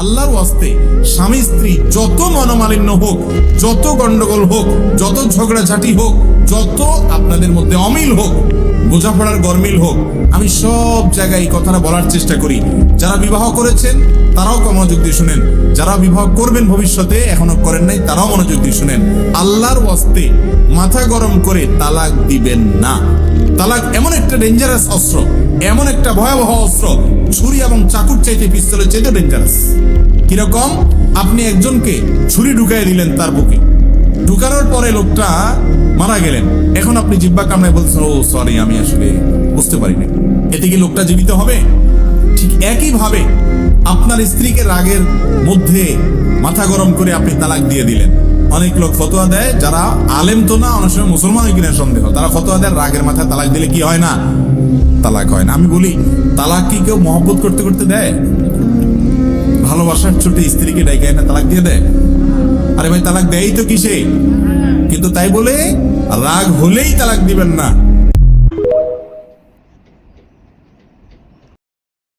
আল্লাহর ওয়াস্তে স্বামী স্ত্রী যত মনোমালিন্য হোক, যত গন্ডগোল হোক, যত ঝগড়াঝাটি হোক, যত আপনাদের মধ্যে অমিল হোক, বোঝাপড়ার গরমিল হোক, আমি সব জায়গায় এই কথাটা বলার চেষ্টা করি। যারা বিবাহ করেছেন তারাও মনোযোগ দিয়ে শুনেন, যারা বিবাহ করবেন ভবিষ্যতে এখনো করেন নাই তারাও মনোযোগ দিয়ে শুনেন। আল্লাহর ওয়াস্তে মাথা গরম করে তালাক দিবেন না। তালাক এমন একটা ডেঞ্জারাস অস্ত্র, এমন একটা ভয়াবহ অস্ত্র, ছুরি এবং চাকুর চাইতে পিস্তলের চাইতে ডেঞ্জারাস। কিরকম? আপনি একজনকে ছুরি ঢুকাই দিলেন তার বুকে, ঢুকানোর পরে লোকটা মারা গেলেন, এখন আপনি জিব্বা কামড়ায় বলছেন ও সরি আমি আসলে বুঝতে পারিনি, এতে কি লোকটা জীবিত হবে? ঠিক একই ভাবে আপনার স্ত্রীকে রাগের মধ্যে মাথা গরম করে আপনি তালাক দিয়ে দিলেন। অনেক লোক ফতোয়া দেয়, যারা আলেম তো না, অনেক সময় মুসলমান কিনা সন্দেহ, তারা ফতোয়া দেয় রাগের মাথায় তালাক দিলে কি হয় না? তালাক হয় না। আমি বলি, তালাক কি কেউ মহব্বত করতে করতে দেয়? ভালোবাসার ছোটে স্ত্রীকে ডাইকায় না তালাক দিয়ে দেয়? আরে ভাই, তালাক দেয়ই তো কিসে? কিন্তু তাই বলে রাগ হলেই তালাক দিবেন না।